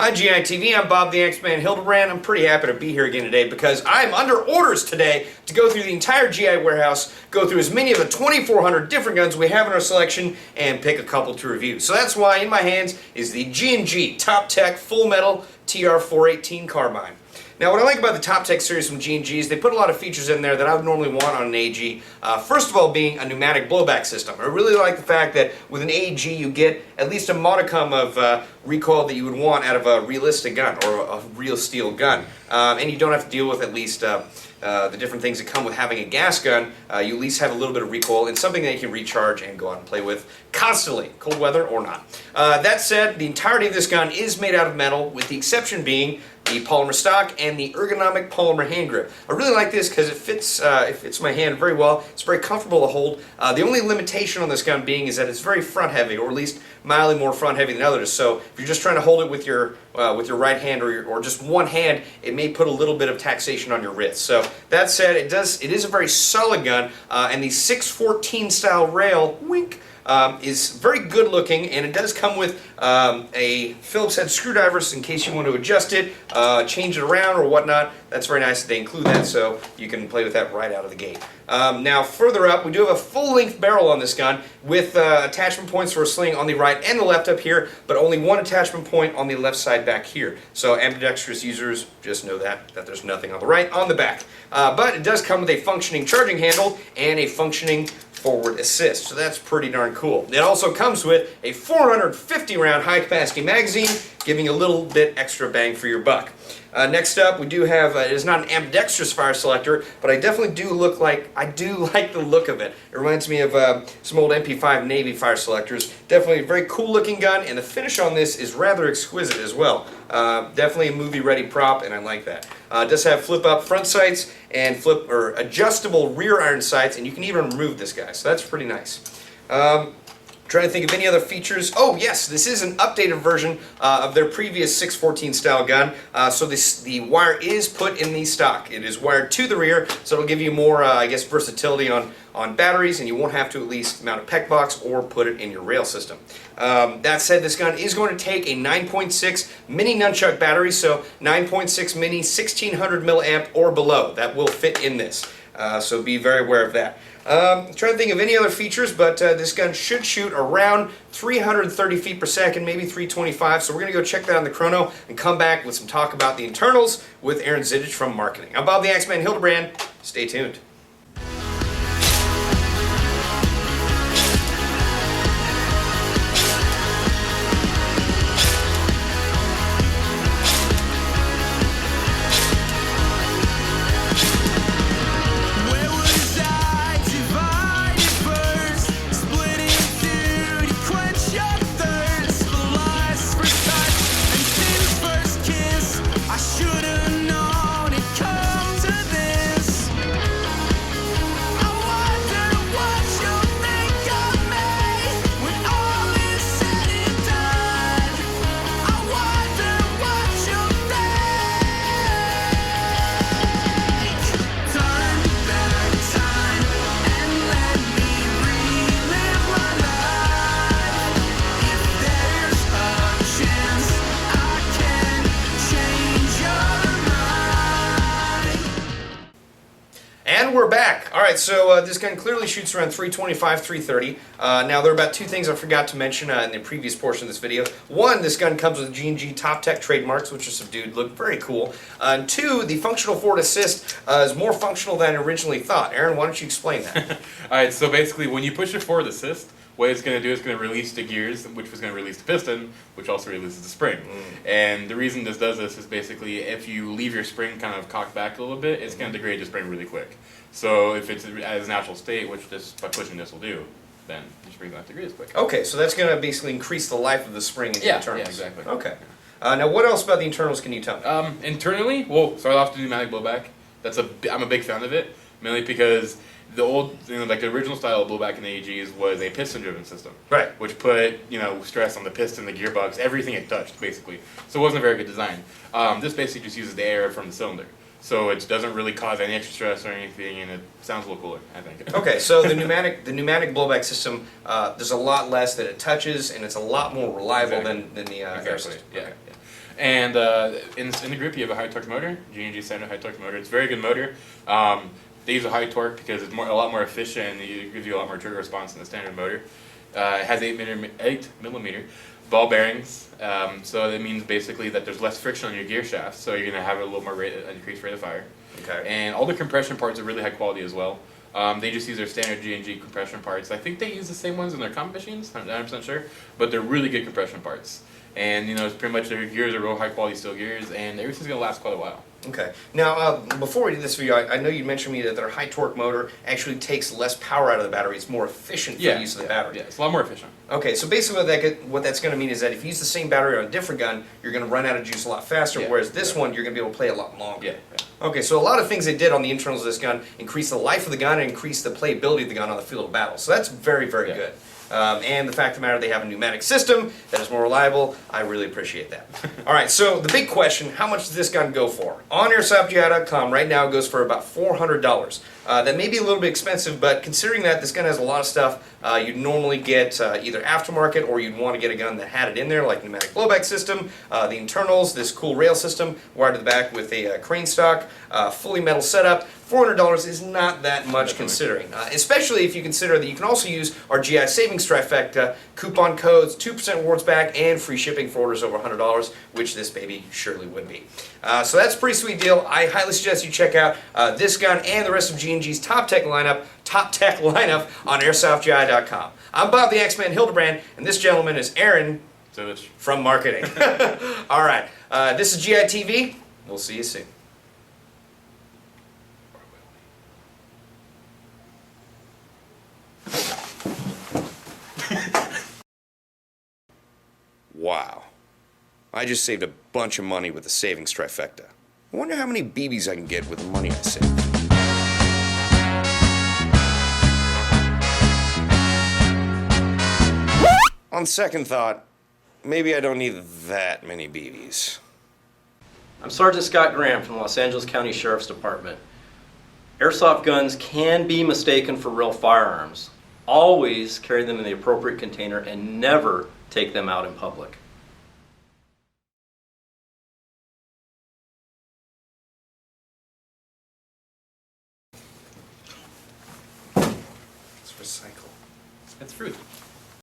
Hi GI TV, I'm Bob the X-Man Hildebrand. I'm pretty happy to be here again today because I'm under orders today to go through the entire GI warehouse, go through as many of the 2,400 different guns we have in our selection, and pick a couple to review. So that's why in my hands is the G&G Top Tech Full Metal TR4-18 Carbine. Now what I like about the Top Tech series from G&G is they put a lot of features in there that I would normally want on an AG. First of all being a pneumatic blowback system. I really like the fact that with an AG you get at least a modicum of recoil that you would want out of a realistic gun or a real steel gun. And you don't have to deal with at least the different things that come with having a gas gun. You at least have a little bit of recoil and something that you can recharge and go out and play with constantly, cold weather or not. That said, the entirety of this gun is made out of metal, with the exception being the polymer stock and the ergonomic polymer hand grip. I really like this because it fits my hand very well. It's very comfortable to hold. The only limitation on this gun being is that it's very front heavy, or at least mildly more front heavy than others. So if you're just trying to hold it with your right hand or just one hand, it may put a little bit of taxation on your wrist. So that said, it is a very solid gun, and the 614 style rail, wink, is very good looking, and it does come with a Phillips head screwdriver in case you want to adjust it, change it around or whatnot. That's very nice that they include that, so you can play with that right out of the gate. Now further up, we do have a full-length barrel on this gun with attachment points for a sling on the right and the left up here, but only one attachment point on the left side back here. So ambidextrous users just know that there's nothing on the right on the back. But it does come with a functioning charging handle and a functioning forward assist, so that's pretty darn cool. It also comes with a 450 round high capacity magazine, giving a little bit extra bang for your buck. Next up, we do have, it is not an ambidextrous fire selector, but I definitely do like the look of it. It reminds me of some old MP5 Navy fire selectors. Definitely a very cool looking gun, and the finish on this is rather exquisite as well. Definitely a movie ready prop, and I like that. It does have flip up front sights and adjustable rear iron sights, and you can even remove this guy, so that's pretty nice. Trying to think of any other features. Oh yes, this is an updated version of their previous 614 style gun. So the wire is put in the stock. It is wired to the rear, so it'll give you more, I guess, versatility on batteries, and you won't have to at least mount a PEC box or put it in your rail system. That said, this gun is going to take a 9.6 mini nunchuck battery, so 9.6 mini 1600 milliamp or below. That will fit in this, so be very aware of that. I'm trying to think of any other features, but this gun should shoot around 330 feet per second, maybe 325, so we're going to go check that on the chrono and come back with some talk about the internals with Aaron Zittich from marketing. I'm Bob the X-Man Hildebrand. Stay tuned. And we're back. Alright, so this gun clearly shoots around 325, 330. Now there are about two things I forgot to mention in the previous portion of this video. One, this gun comes with G&G Top Tech trademarks, which are subdued, look very cool. And two, the functional forward assist is more functional than I originally thought. Aaron, why don't you explain that? Alright, so basically when you push your forward assist, what it's going to do is going to release the gears, which was going to release the piston, which also releases the spring. And the reason this does this is basically if you leave your spring kind of cocked back a little bit, it's going to degrade your spring really quick. So if it's at its natural state, which this by pushing this will do, then your spring's not degrade as quick. Okay, so that's going to basically increase the life of the spring in the internals. Yeah, exactly. Okay. Now what else about the internals can you tell me? Internally, we'll start off the pneumatic blowback. I'm a big fan of it, mainly because the old, like the original style of blowback in the AGs was a piston-driven system, right? Which put stress on the piston, the gearbox, everything it touched, basically. So it wasn't a very good design. This basically just uses the air from the cylinder, so it doesn't really cause any extra stress or anything, and it sounds a little cooler, I think. Okay, so the pneumatic blowback system, there's a lot less that it touches, and it's a lot more reliable than the air system. Yeah. Okay. And in the group, you have a high torque motor, G&G standard high torque motor. It's a very good motor. They use a high torque because it's a lot more efficient and it gives you a lot more trigger response than the standard motor. It has 8 millimeter ball bearings, so that means basically that there's less friction on your gear shaft, so you're going to have a little more increased rate of fire. Okay. And all the compression parts are really high quality as well. They just use their standard G&G compression parts. I think they use the same ones in their comp machines, I'm not 100% sure, but they're really good compression parts. And it's pretty much their gears are real high quality steel gears, and everything's going to last quite a while. Okay. Now, before we did this video, I know you mentioned to me that their high torque motor actually takes less power out of the battery. It's more efficient for the use of the battery. Yeah, it's a lot more efficient. Okay, so basically what that's going to mean is that if you use the same battery on a different gun, you're going to run out of juice a lot faster, whereas this one, you're going to be able to play a lot longer. Yeah. Okay, so a lot of things they did on the internals of this gun increase the life of the gun and increase the playability of the gun on the field of battle. So that's very, very good. And the fact of the matter, they have a pneumatic system that is more reliable. I really appreciate that. All right, so the big question, how much does this gun go for? On AirsoftGI.com right now it goes for about $400. That may be a little bit expensive, but considering that this gun has a lot of stuff, you'd normally get either aftermarket or you'd want to get a gun that had it in there, like pneumatic blowback system, the internals, this cool rail system, wired to the back with a crane stock, fully metal setup. $400 is not that much considering, especially if you consider that you can also use our GI Savings Trifecta, coupon codes, 2% rewards back, and free shipping for orders over $100, which this baby surely would be. So that's a pretty sweet deal. I highly suggest you check out this gun and the rest of G&G's top tech lineup on AirsoftGI.com. I'm Bob the X-Man Hildebrand, and this gentleman is Aaron from marketing. All right, this is GI TV. We'll see you soon. Wow. I just saved a bunch of money with the Savings Trifecta. I wonder how many BBs I can get with the money I saved. On second thought, maybe I don't need that many BBs. I'm Sergeant Scott Graham from the Los Angeles County Sheriff's Department. Airsoft guns can be mistaken for real firearms. Always carry them in the appropriate container and never take them out in public. Let's recycle. It's fruit.